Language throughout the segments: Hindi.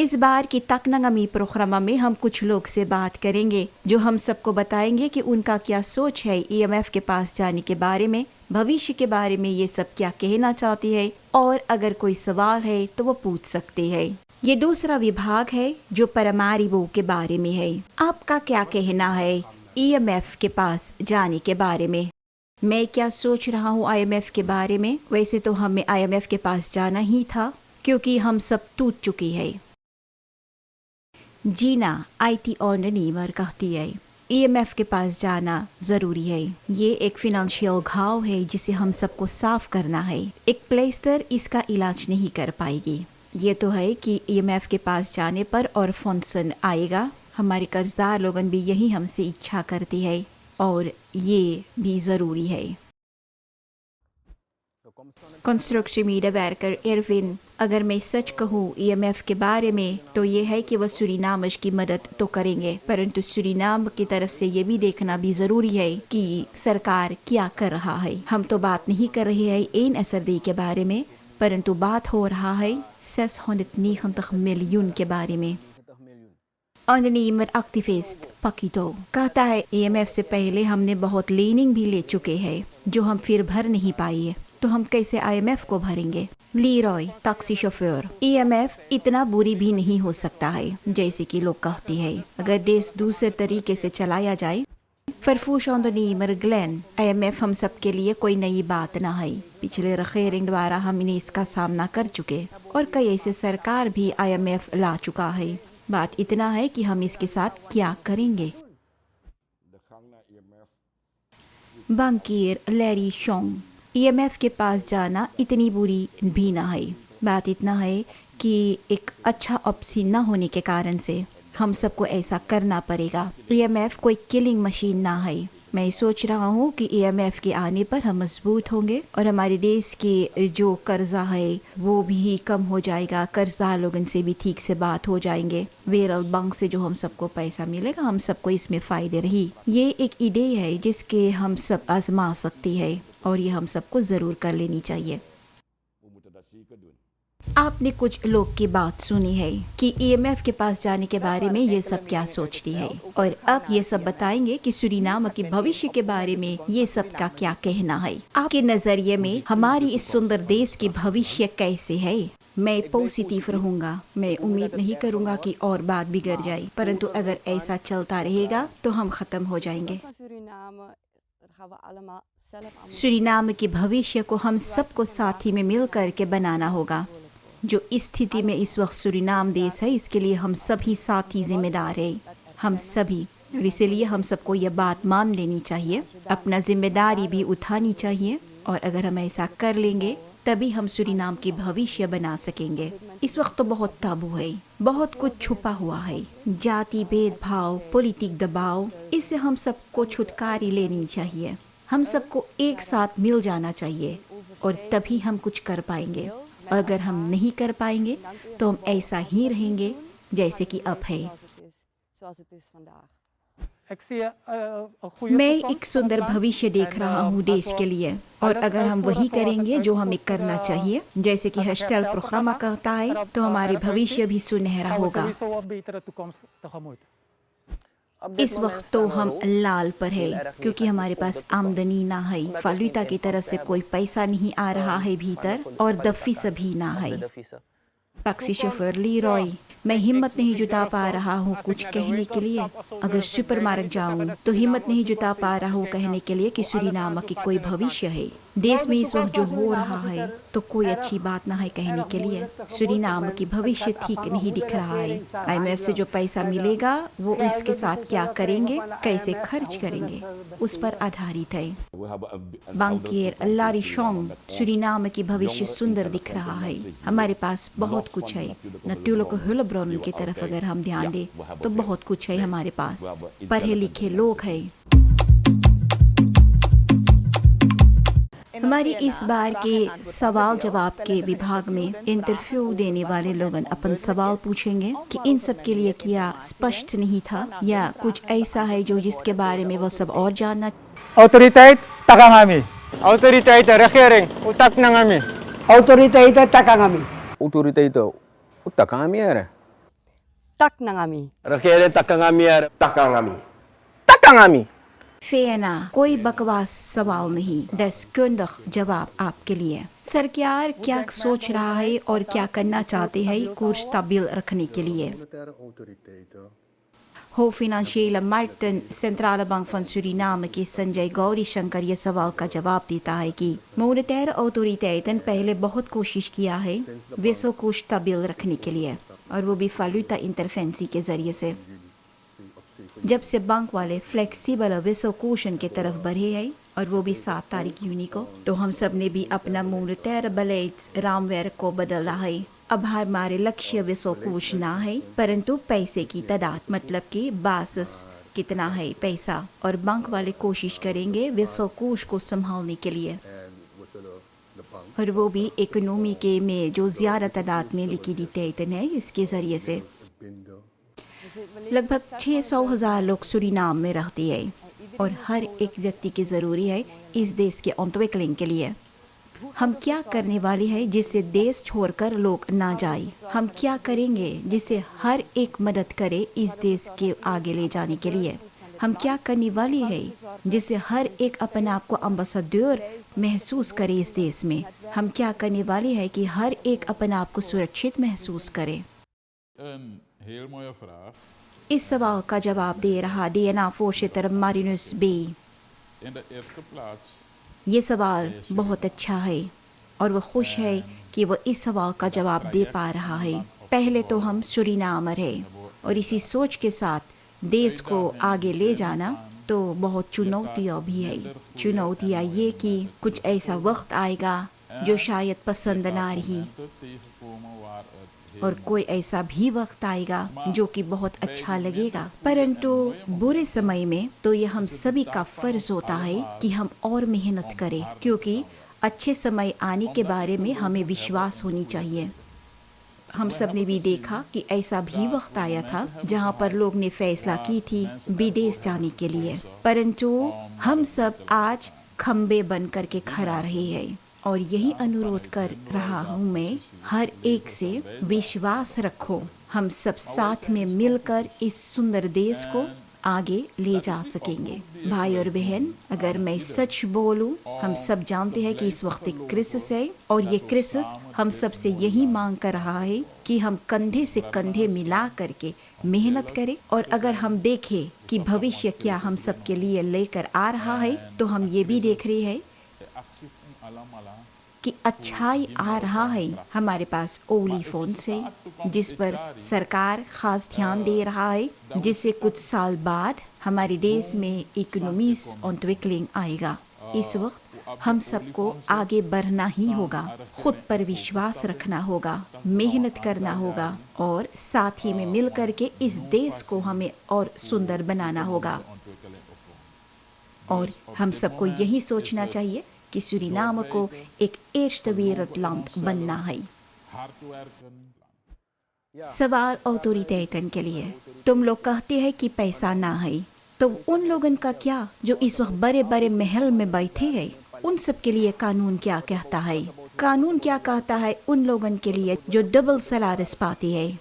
इस बार की तकनंगमी प्रोग्राम में हम कुछ लोग से बात करेंगे जो हम सबको बताएंगे कि उनका क्या सोच है ईएमएफ के पास जाने के बारे में, भविष्य के बारे में ये सब क्या कहना चाहती है, और अगर कोई सवाल है तो वो पूछ सकते हैं। ये दूसरा विभाग है जो परमारिवो के बारे में है। आपका क्या कहना है ईएमएफ के पास जाने के बारे में? मैं क्या सोच रहा हूँ आईएमएफ के बारे में? वैसे तो हमें आईएमएफ के पास जाना ही था क्योंकि हम सब टूट चुकी है। जीना आईटी ऑननीमर कहती है ईएमएफ के पास जाना जरूरी है। ये एक फिनेंशियल घाव है जिसे हम सबको साफ करना है। एक प्लेस्टर इसका इलाज नहीं कर पाएगी। ये तो है कि ईएमएफ के पास जाने पर और फंक्शन आएगा। हमारे कर्जदार लोगन भी यही हमसे इच्छा करती है और ये भी ज़रूरी है। कंस्ट्रक्शन मीडिया वर्कर एरविन, अगर मैं सच कहूँ ईएमएफ के बारे में तो ये है कि वह सूरीनामर्स की मदद तो करेंगे, परंतु सूरीनाम की तरफ से ये भी देखना भी ज़रूरी है कि सरकार क्या कर रहा है। हम तो बात नहीं कर रहे हैं एन असरदी के बारे में, परंतु बात हो रहा है 690 मिलियन के बारे में। ऑननीमर एक्टिविस्ट पकीटो कहता है ईएमएफ से पहले हमने बहुत लीनिंग भी ले चुके हैं जो हम फिर भर नहीं पाए, तो हम कैसे आईएमएफ को भरेंगे? लीरॉय टैक्सी शोफर, ईएमएफ इतना बुरी भी नहीं हो सकता है जैसे कि लोग कहते हैं अगर देश दूसरे तरीके से चलाया जाए। फरफूश ऑननीमर ग्लेन, आईएमएफ हम सब के लिए कोई नई बात ना है। पिछले रखेरिंग द्वारा हमने इसका सामना कर चुके और कई ऐसे सरकार भी आईएमएफ ला चुका है। बात इतना है कि हम इसके साथ क्या करेंगे। bankier लैरी शोंग, ईएमएफ के पास जाना इतनी बुरी भी ना है। बात इतना है कि एक अच्छा ऑप्शन न होने के कारण से हम सबको ऐसा करना पड़ेगा। ईएमएफ कोई किलिंग मशीन ना है। मैं सोच रहा हूँ कि ईएमएफ के आने पर हम मजबूत होंगे और हमारे देश के जो कर्जा है वो भी कम हो जाएगा। कर्जदार लोगों से भी ठीक से बात हो जाएंगे। वेरल बैंक से जो हम सबको पैसा मिलेगा हम सबको इसमें फ़ायदे रही। ये एक इडे है जिसके हम सब आजमा सकती है और ये हम सबको ज़रूर कर लेनी चाहिए। आपने कुछ लोग की बात सुनी है कि ईएमएफ के पास जाने के बारे में ये सब क्या सोचती है, और अब ये सब बताएंगे कि सूरीनाम के भविष्य के बारे में ये सब का क्या कहना है। आपके नजरिए में हमारी इस सुंदर देश की भविष्य कैसे है? मैं पॉजिटिव रहूंगा। मैं उम्मीद नहीं करूंगा कि और बात बिगड़ जाए, परंतु अगर ऐसा चलता रहेगा तो हम खत्म हो जाएंगे। सूरीनाम के भविष्य को हम सबको साथ ही में मिल करके बनाना होगा। जो इस स्थिति में इस वक्त सूरीनाम देश है इसके लिए हम सभी साथी जिम्मेदार हैं, हम सभी। और इसलिए हम सबको यह बात मान लेनी चाहिए, अपना जिम्मेदारी भी उठानी चाहिए, और अगर हम ऐसा कर लेंगे तभी हम सूरीनाम की भविष्य बना सकेंगे। इस वक्त तो बहुत ताबू है, बहुत कुछ छुपा हुआ है, जाति भेदभाव, पॉलिटिक दबाव, इससे हम सबको छुटकारा लेनी चाहिए। हम सबको एक साथ मिल जाना चाहिए और तभी हम कुछ कर पाएंगे। अगर हम नहीं कर पाएंगे तो हम ऐसा ही रहेंगे जैसे कि अब है। मैं एक सुंदर भविष्य देख रहा हूँ देश के लिए, और अगर हम वही करेंगे जो हमें करना चाहिए, जैसे कि हेस्टेल प्रोग्राम कहता है, तो हमारे भविष्य भी सुनहरा होगा। इस वक्त तो हम लाल पर है क्योंकि हमारे पास आमदनी ना है, फालूता की तरफ से कोई पैसा नहीं आ रहा है भीतर, और दफी सभी ना है। टैक्सी शोफर लीरॉय, मैं हिम्मत नहीं जुटा पा रहा हूँ कुछ कहने के लिए। अगर सुपरमार्केट जाऊँ तो हिम्मत नहीं जुटा पा रहा हूँ कहने के लिए कि सूरीनाम की कोई भविष्य है। देश में इस वक्त जो हो रहा है तो कोई अच्छी बात ना है कहने के लिए। सूरीनाम की भविष्य ठीक नहीं दिख रहा है। आईएमएफ से जो पैसा मिलेगा वो इसके साथ क्या करेंगे, कैसे खर्च करेंगे, उस पर आधारित है। bankier लैरी शोंग, सूरीनाम की भविष्य सुंदर दिख रहा है। हमारे पास बहुत कुछ है। नट्यूलों हुलब्रोन की तरफ अगर हम ध्यान दें तो बहुत कुछ है हमारे पास। पढ़े लिखे लोग हैं। हमारी इस बार के सवाल जवाब के विभाग में इंटरव्यू देने वाले लोग अपन सवाल पूछेंगे कि इन सब के लिए क्या स्पष्ट नहीं था या कुछ ऐसा है जो जिसके बारे में वो सब और जानना। Autoriteit takang kami. Autoriteit regering utak na kami. Autoriteit takang kami. Autoriteit utak kami era. tak ng ami. Regering takkan kami er. Takang kami. Takkan kami. फेना कोई बकवास सवाल नहीं, deskundig जवाब आपके लिए। सरकार क्या सोच रहा है और क्या करना चाहते हैं कोर्स stabiel रखने के लिए? Monetaire autoriteiten Hoofd Financiële Markten, Centrale Bank van Suriname के संजय गौरी शंकर ये सवाल का जवाब देता है कि मॉनेटाire autoriteiten पहले बहुत कोशिश किया है विश्व को स्टेबल रखने के लिए, और वो भी फालूता इंटरफेंसी के जरिए से। जब से बैंक वाले फ्लेक्सिबल विश्व कोशन के तरफ बढ़े हैं, और वो भी 7 तारीख यूनी को, तो हम सब ने भी अपना मॉनेटाire beleid रामवर्क को बदला है। अब हमारे लक्ष्य विश्व कोश ना है, परंतु पैसे की तादाद, मतलब कि बासिस कितना है पैसा, और बैंक वाले कोशिश करेंगे विश्व कोश को संभालने के लिए, en we zullen de bank और वो भी इकोनॉमी के में जो ज़्यादा तादाद में लिक्विडिटेशन है इसके ज़रिए से। binden. लगभग 600,000 लोग सुरीनाम में रहते हैं, और हर एक व्यक्ति की ज़रूरी है इस देश के ontwikkeling के लिए। हम क्या करने वाले हैं जिससे देश छोड़कर लोग ना जाए? हम क्या करेंगे जिससे हर एक मदद करे इस देश के आगे ले जाने के लिए? हम क्या करने वाले हैं जिससे हर एक अपने आप को अम्बासडर महसूस करे इस देश में? हम क्या करने वाले हैं कि हर एक अपने आप को सुरक्षित महसूस करे? Een heel mooie vraag. इस सवाल का जवाब दे रहा DNA-voorzitter Marinus B. In de eerste plaats ये सवाल बहुत अच्छा है, और वो खुश है कि वो इस सवाल का जवाब दे पा रहा है। पहले तो हम सुरीनामर है, और इसी सोच के साथ देश को आगे ले जाना तो बहुत चुनौतियाँ भी है। चुनौतियाँ ये कि कुछ ऐसा वक्त आएगा जो शायद पसंद ना रही, te tegenkomen waar het और कोई ऐसा भी वक्त आएगा जो कि बहुत अच्छा लगेगा। परंतु बुरे समय में तो ये हम सभी का फर्ज होता है कि हम और मेहनत करें, क्योंकि अच्छे समय आने के बारे में हमें विश्वास होनी चाहिए। हम सब ने भी देखा कि ऐसा भी वक्त आया था जहाँ पर लोग ने फैसला की थी विदेश जाने के लिए, परंतु हम सब आज खम्बे बन करके खड़ा रहे हैं, और यही अनुरोध कर रहा हूँ मैं हर एक से, विश्वास रखो, हम सब साथ में मिलकर इस सुंदर देश को आगे ले जा सकेंगे। भाई और बहन, अगर मैं सच बोलूं, हम सब जानते हैं कि इस वक्त एक क्रिसिस है, और ये क्रिसिस हम सब से यही मांग कर रहा है कि हम कंधे से कंधे मिला करके मेहनत करें, और अगर हम देखें कि भविष्य क्या हम सब के लिए लेकर आ रहा है, तो हम ये भी देख रहे हैं actie van allemaal कि अच्छाई आ रहा है। हमारे पास ओली फोन्स है जिस पर सरकार खास ध्यान दे रहा है, जिससे कुछ साल बाद हमारे देश में इकोनॉमीज ontwikkeling आएगा। इस वक्त हम सबको आगे बढ़ना ही होगा, खुद पर विश्वास रखना होगा, मेहनत करना होगा, और साथ ही में मिल करके इस देश को हमें और सुंदर बनाना होगा। और हम सबको यही सोचना चाहिए कि सुरीनाम को एक eerste wereldland बनना है। hard werken. सवाल ऑथोरिटेटन के लिए, तुम लोग कहते हैं कि पैसा ना है, तो उन लोगों का क्या जो इस वक्त बड़े बड़े महल में बैठे हैं? उन सब के लिए कानून क्या कहता है? कानून क्या कहता है उन लोगों के लिए जो डबल सैलरीज पाते हैं?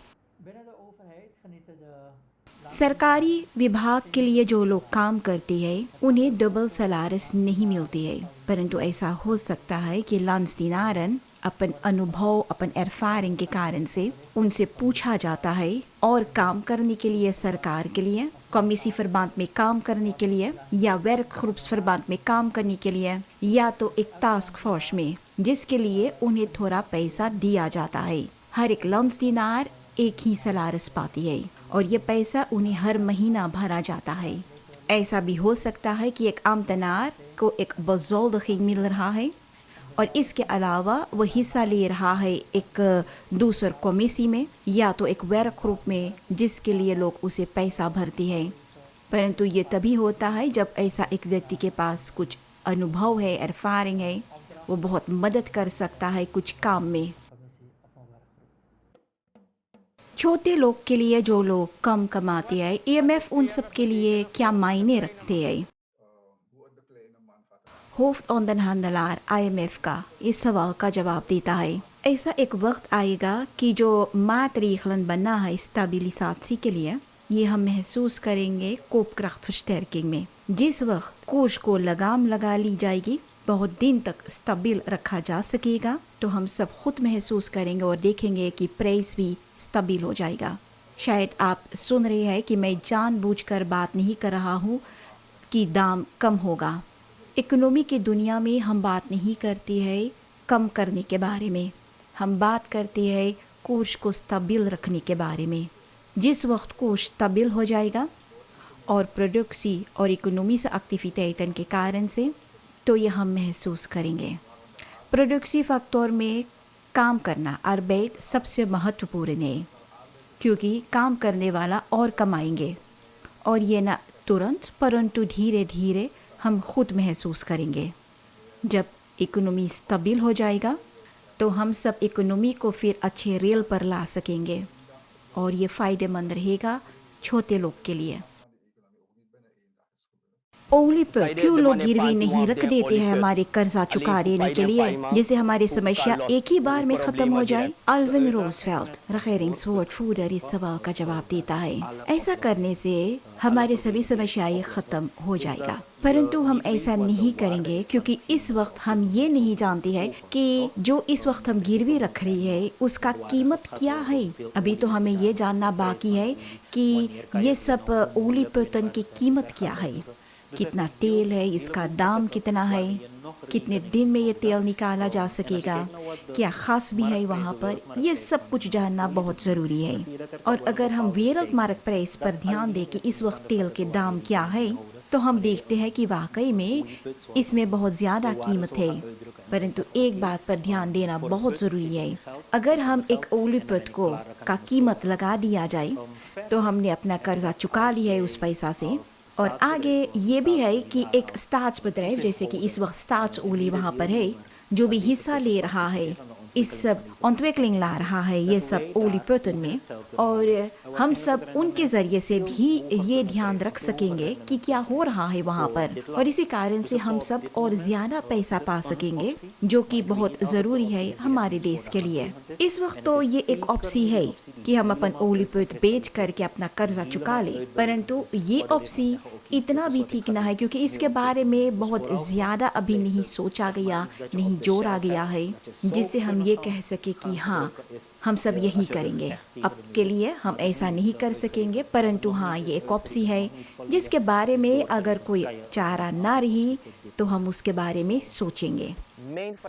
सरकारी विभाग के लिए जो लोग काम करते हैं उन्हें डबल सैलरीज नहीं मिलती है, परंतु ऐसा हो सकता है कि लांसदिनारन अपन अनुभव, अपन ervaring के कारण से उनसे पूछा जाता है, और काम करने के लिए सरकार के लिए, कमीसी verband में काम करने के लिए, या werkgroeps verband में काम करने के लिए, या तो एक टास्क फोर्स में, जिसके लिए उन्हें थोड़ा पैसा दिया जाता है। हर एक लांसदिनार एक ही सैलरीज पाती है, और ये पैसा उन्हें हर महीना भरा जाता है। ऐसा भी हो सकता है कि एक आमतनार को एक bezoldiging मिल रहा है, और इसके अलावा वह हिस्सा ले रहा है एक दूसर कमीसी में, या तो एक वर्क ग्रुप में, जिसके लिए लोग उसे पैसा भरते हैं। परंतु ये तभी होता है जब ऐसा एक व्यक्ति के पास कुछ अनुभव है, ervaring है, वो बहुत मदद कर सकता है कुछ काम में। छोटे लोग के लिए, जो लोग कम कमाते हैं, IMF उन सब के लिए क्या मायने रखते हैं? होofdonderhandelaar IMF का इस सवाल का जवाब देता है, ऐसा एक वक्त आएगा कि जो maatregelen बना है stabilisatie के लिए, ये हम महसूस करेंगे koopkrachtversterking में। जिस वक्त कोष को लगाम लगा ली जाएगी, बहुत दिन तक स्टेबल रखा जा सकेगा, तो हम सब खुद महसूस करेंगे और देखेंगे कि प्राइस भी स्टेबल हो जाएगा। शायद आप सुन रहे हैं कि मैं जानबूझकर बात नहीं कर रहा हूँ कि दाम कम होगा। इकोनॉमी की दुनिया में हम बात नहीं करते हैं कम करने के बारे में, हम बात करते हैं कोष को स्टेबल रखने के बारे में। जिस वक्त कोष स्टेबल हो जाएगा और प्रोडक्सी और इकोनॉमी से एक्टिविटेटन के कारण से, तो ये हम महसूस करेंगे। प्रोडक्सी फैक्टर में काम करना arbeid सबसे महत्वपूर्ण है, क्योंकि काम करने वाला और कमाएंगे, और ये ना तुरंत परंतु धीरे धीरे हम खुद महसूस करेंगे। जब इकोनॉमी स्टेबल हो जाएगा तो हम सब इकोनॉमी को फिर अच्छे रेल पर ला सकेंगे, और ये फ़ायदेमंद रहेगा छोटे लोग के लिए। ओली पर क्यों लोग गिरवी नहीं रख देते हैं हमारे कर्जा चुका देने के लिए, जिससे हमारी समस्या एक ही बार में खत्म हो जाए? अल्विन रोजवेल्ट regeringswoordvoerder इस सवाल का जवाब देता है, ऐसा करने से हमारी सभी समस्याएं खत्म हो जाएगा। परंतु हम ऐसा नहीं करेंगे, क्योंकि इस वक्त हम ये नहीं जानते हैं कि जो इस वक्त हम गिरवी रख रही है उसका कीमत क्या है। अभी तो हमें ये जानना बाकी है कि ये सब ओली पतन की कीमत क्या है, कितना तेल है, इसका दाम कितना है, कितने दिन में ये तेल निकाला जा सकेगा, क्या खास भी है वहाँ पर, ये सब कुछ जानना बहुत ज़रूरी है। और अगर हम wereldmarkt प्राइस पर ध्यान दें कि इस वक्त तेल के दाम क्या है, तो हम देखते हैं कि वाकई में इसमें बहुत ज़्यादा कीमत है। परंतु एक बात पर ध्यान देना बहुत ज़रूरी है, अगर हम एक ओलीपत को का कीमत लगा दिया जाए तो हमने अपना कर्जा चुका लिया है उस पैसा से। और आगे ये भी है कि एक staatsbedrijf, जैसे कि इस वक्त स्टाट्सओली वहाँ पर है, जो भी हिस्सा ले रहा है, इस सब ontwikkeling ला रहा है ये सब ओली पतन में, और हम सब उनके ज़रिए से भी ये ध्यान रख सकेंगे कि क्या हो रहा है वहाँ पर, और इसी कारण से हम सब और ज़्यादा पैसा पा सकेंगे, जो कि बहुत ज़रूरी है हमारे देश के लिए। इस वक्त तो ये एक ऑप्सी है कि हम अपन ओली पत बेच करके अपना कर्जा चुका ले, परंतु ये ऑप्सी इतना भी ठीक ना है, क्योंकि इसके बारे में बहुत ज़्यादा अभी नहीं सोचा गया, नहीं जोड़ा गया है, जिससे हम ये कह सके कि हाँ हम सब यही करेंगे। अब के लिए हम ऐसा नहीं कर सकेंगे, परंतु हाँ ये एक ऑप्सी है जिसके बारे में अगर कोई चारा ना रही तो हम उसके बारे में सोचेंगे।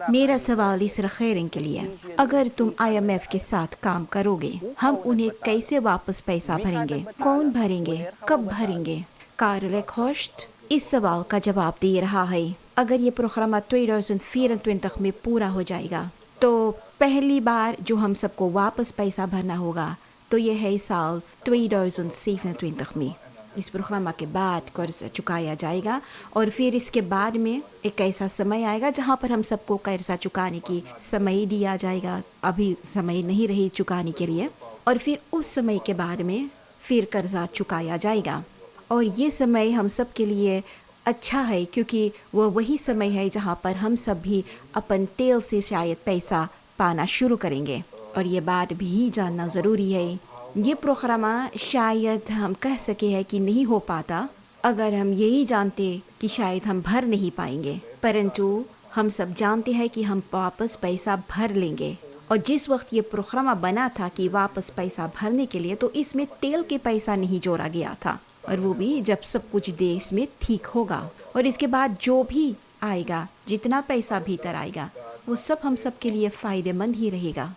मेरा सवाल इस regering के लिए, अगर तुम IMF के साथ काम करोगे, हम उन्हें कैसे वापस पैसा भरेंगे, कौन भरेंगे, कब भरेंगे? कार्ल एक्हॉर्स्ट इस सवाल का जवाब दे रहा है, अगर ये प्रोग्राम 2024 में पूरा हो जाएगा तो पहली बार जो हम सबको वापस पैसा भरना होगा तो ये है साल 2027 में। इस प्रोग्राम के बाद कर्ज चुकाया जाएगा, और फिर इसके बाद में एक ऐसा समय आएगा जहाँ पर हम सबको कर्जा चुकाने की समय दिया जाएगा। अभी समय नहीं रही चुकाने के लिए, और फिर उस समय के बाद में फिर कर्जा चुकाया जाएगा। और ये समय हम सब के लिए अच्छा है, क्योंकि वो वही समय है जहाँ पर हम सब भी अपन तेल से शायद पैसा पाना शुरू करेंगे। और ये बात भी जानना ज़रूरी है, ये प्रोग्राम शायद हम कह सके हैं कि नहीं हो पाता अगर हम यही जानते कि शायद हम भर नहीं पाएंगे, परंतु हम सब जानते हैं कि हम वापस पैसा भर लेंगे। और जिस वक्त ये प्रोग्राम बना था कि वापस पैसा भरने के लिए, तो इसमें तेल के पैसा नहीं जोड़ा गया था, और वो भी जब सब कुछ देश में ठीक होगा। और इसके बाद जो भी आएगा, जितना पैसा भीतर आएगा, वो सब हम सब के लिए फ़ायदेमंद ही रहेगा।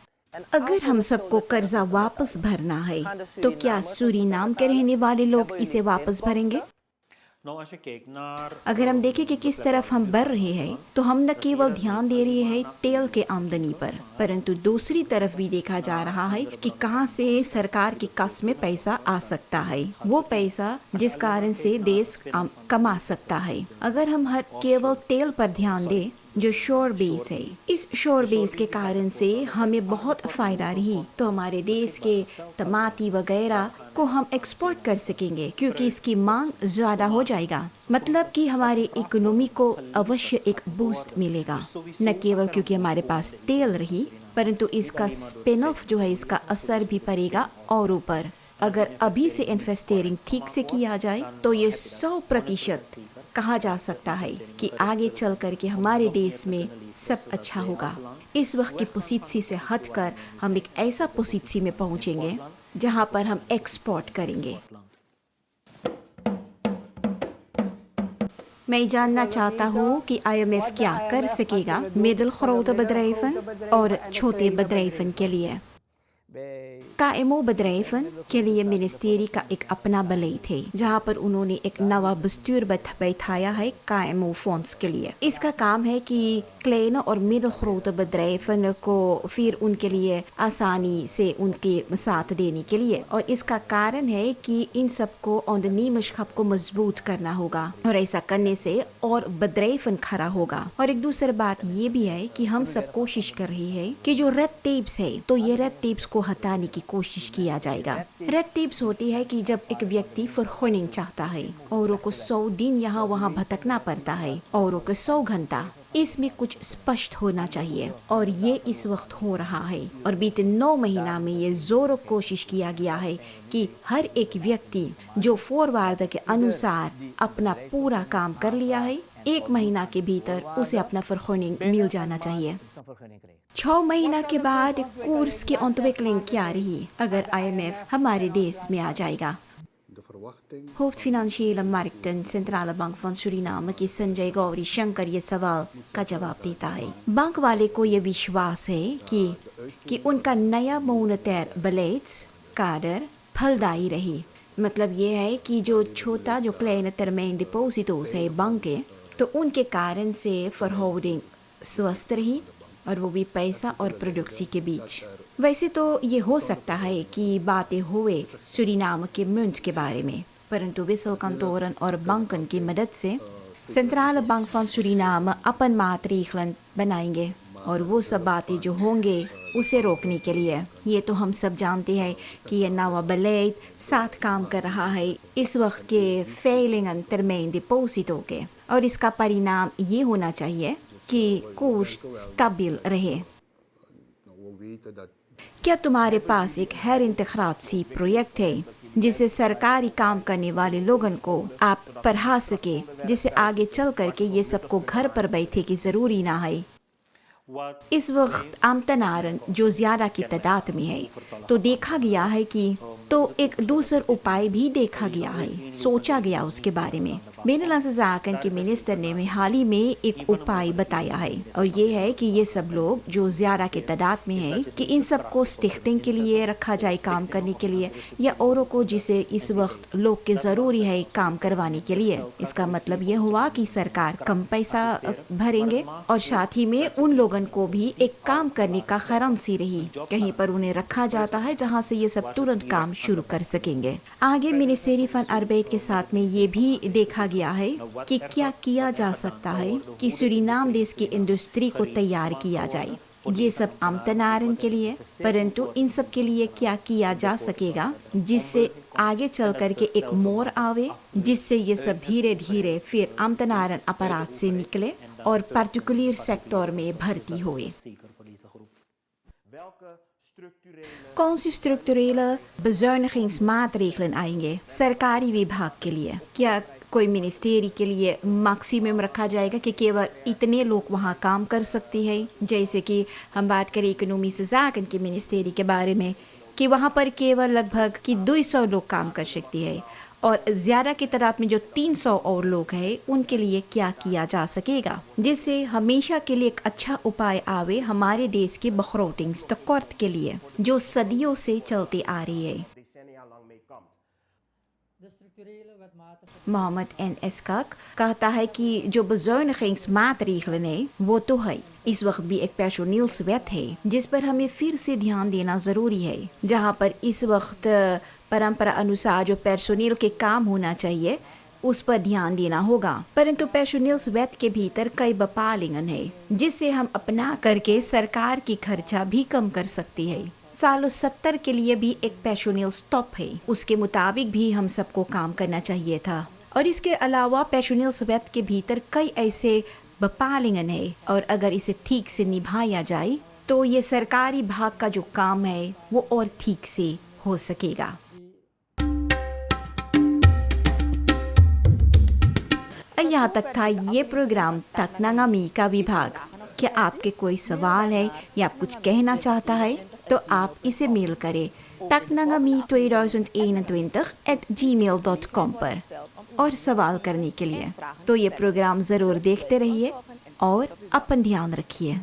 अगर हम सबको कर्जा वापस भरना है तो क्या सूरीनाम के रहने वाले लोग इसे वापस भरेंगे? अगर हम देखें कि किस तरफ हम बढ़ रहे हैं, तो हम न केवल ध्यान दे रहे हैं तेल के आमदनी पर, परंतु दूसरी तरफ भी देखा जा रहा है कि कहां से सरकार की कस में पैसा आ सकता है, वो पैसा जिस कारण से देश कमा सकता है। अगर हम हर केवल तेल पर ध्यान दें जो शोर बेस है, इस शोर बेस के कारण से हमें बहुत फ़ायदा रही, तो हमारे देश के टमाटी वगैरह को हम एक्सपोर्ट कर सकेंगे, क्योंकि इसकी मांग ज़्यादा हो जाएगा। मतलब कि हमारी इकोनॉमी को अवश्य एक बूस्ट मिलेगा, न केवल क्योंकि हमारे पास तेल रही, परंतु इसका स्पिन ऑफ जो है इसका असर भी पड़ेगा और ऊपर। अगर अभी से इन्वेस्टिंग ठीक से किया जाए तो ये 100% कहा जा सकता है कि आगे चल कर के हमारे देश में सब अच्छा होगा। इस वक्त की पोजीशन से हटकर हम एक ऐसा पोजीशन में पहुंचेंगे जहां पर हम एक्सपोर्ट करेंगे। मैं जानना चाहता हूँ कि IMF क्या कर सकेगा मिडिल ग्रोte bedrijven और छोटे bedrijven के लिए। KMO bedrijven के लिए मिनिस्ट्री का एक अपना बeleid है जहाँ पर उन्होंने एक नवा bestuur बैठाया है KMO फंड्स के लिए। इसका काम है कि kleine और मिडिल ग्रोte bedrijven को फिर उनके लिए आसानी से उनके साथ देने के लिए, और इसका कारण है कि इन सबको ondernemerschap को मजबूत करना होगा और ऐसा करने से और bedrijven खड़ा होगा। और एक दूसरी बात ये भी है कि हम सब कोशिश कर रहे हैं कि जो रेड टेप्स है तो ये रेड टेप्स को हटाने की कोशिश किया जाएगा। रेड टेप्स होती है कि जब एक व्यक्ति फॉरहोनिंग चाहता है औरों को 100 दिन यहाँ वहाँ भटकना पड़ता है, औरों को 100 घंटा। इसमें कुछ स्पष्ट होना चाहिए और ये इस वक्त हो रहा है। और बीते 9 महीना में ये जोरों कोशिश किया गया है कि हर एक व्यक्ति जो फॉरवर्ड के अनुसार अपना पूरा काम कर लिया है 1 महीना के भीतर उसे अपना फॉरहोनिंग मिल जाना चाहिए। 6 महीना के बाद कोर्स की ontwikkeling क्या रही अगर IMF हमारे देश में आ जाएगा। De verwachting Hoofd Financiële Markten, Centrale Bank van Suriname की संजय गौरी शंकर ये सवाल का जवाब देता है। बैंक वाले को ये विश्वास है कि उनका नया मोनेटार बeleid काडर फलदायी रहे। मतलब ये है कि जो छोटा जो kleine termijn deposito's है बैंक के, तो उनके कारण से verhouding स्वस्थ रही और वो भी पैसा और प्रोडक्सी के बीच। वैसे तो ये हो सकता है कि बातें हुए सूरीनाम के मुंट के बारे में, परंतु wisselkantoren और बैंकन की मदद से सेंट्रल बैंक van सूरीनाम अपन maatregelen बनाएंगे और वो सब बातें जो होंगे उसे रोकने के लिए। ये तो हम सब जानते हैं कि ये नवा beleid साथ काम कर रहा है इस वक्त के फेलिंग termijn deposito के, और इसका परिणाम ये होना चाहिए कि कोर्स स्टेबल रहे। we weten dat क्या तुम्हारे पास एक herintegratie प्रोजेक्ट है जिससे सरकारी काम करने वाले लोगों को आप पढ़ा सके, जिससे आगे चल करके ये सबको घर पर बैठे की जरूरी ना है। इस वक्त आमतनारन जो ज्यादा की तादाद में है तो देखा गया है कि तो एक दूसरा उपाय भी देखा गया है, सोचा गया उसके बारे में। बिनलास जाकन के मिनिस्टर ने हाल ही में एक उपाय बताया है और ये है कि ये सब लोग जो ज्यादा के तादाद में है कि इन सबको स्टिख्तिंग के लिए रखा जाए काम करने के लिए, या औरों को जिसे इस वक्त लोग के जरूरी है काम करवाने के लिए। इसका मतलब ये हुआ कि सरकार कम पैसा भरेंगे और साथ ही में उन लोगों को भी एक काम करने का करेंसी रही, कहीं पर उन्हें रखा जाता है जहाँ से ये सब तुरंत काम शुरू कर सकेंगे। आगे मिनिस्ट्री फन अरबैत के साथ में ये भी देखा गया है कि क्या किया जा सकता है कि सूरीनाम देश की इंडस्ट्री को तैयार किया जाए। ये सब आमतनारन के लिए, परंतु इन सब के लिए क्या किया जा सकेगा जिससे आगे चल करके एक मोड़ आवे, जिससे ये सब धीरे धीरे फिर आमतनारन अपराध से निकले और पार्टिकुलर सेक्टर में भर्ती हुए। कौन सी स्ट्रक्चरele bezuinigingsmaatregelen आएंगे सरकारी विभाग के लिए? क्या कोई मिनिस्ट्री के लिए मैक्सिमम रखा जाएगा कि केवल इतने लोग वहाँ काम कर सकती है? जैसे कि हम बात करें इकोनॉमी से जाकन की मिनिस्ट्री के बारे में कि वहाँ पर केवल लगभग कि 200 लोग काम कर सकती है और ज़्यादा की तादाद में जो 300 और लोग हैं उनके लिए क्या किया जा सकेगा जिससे हमेशा के लिए एक अच्छा उपाय आवे हमारे देश के begrotingstekort के लिए जो सदियों से चलती आ रही है। मोहम्मद एन एस्काक कहता है कि जो bezuinigingsmaatregelen है वो तो है, इस वक्त भी एक personeelswet है जिस पर हमें फिर से ध्यान देना जरूरी है, जहाँ पर इस वक्त परंपरा अनुसार जो पर्सोनेल के काम होना चाहिए उस पर ध्यान देना होगा। परंतु पर्सोनेल्सwet के भीतर कई बपालिंगन है जिससे हम अपना करके सरकार की खर्चा भी कम कर सकती है। सालों 70 के लिए भी एक पर्सोनेल स्टॉप है, उसके मुताबिक भी हम सबको काम करना चाहिए था। और इसके अलावा पर्सोनेल्सwet के भीतर कई ऐसे बपालिंगन है और अगर इसे ठीक से निभाया जाए तो ये सरकारी भाग का जो काम है वो और ठीक से हो सकेगा। यहाँ तक था ये प्रोग्राम तकनांगामी का विभाग। क्या आपके कोई सवाल है या आप कुछ कहना चाहता है तो आप इसे मेल करें taknangami2021@gmail.com पर और सवाल करने के लिए। तो ये प्रोग्राम ज़रूर देखते रहिए और अपन ध्यान रखिए।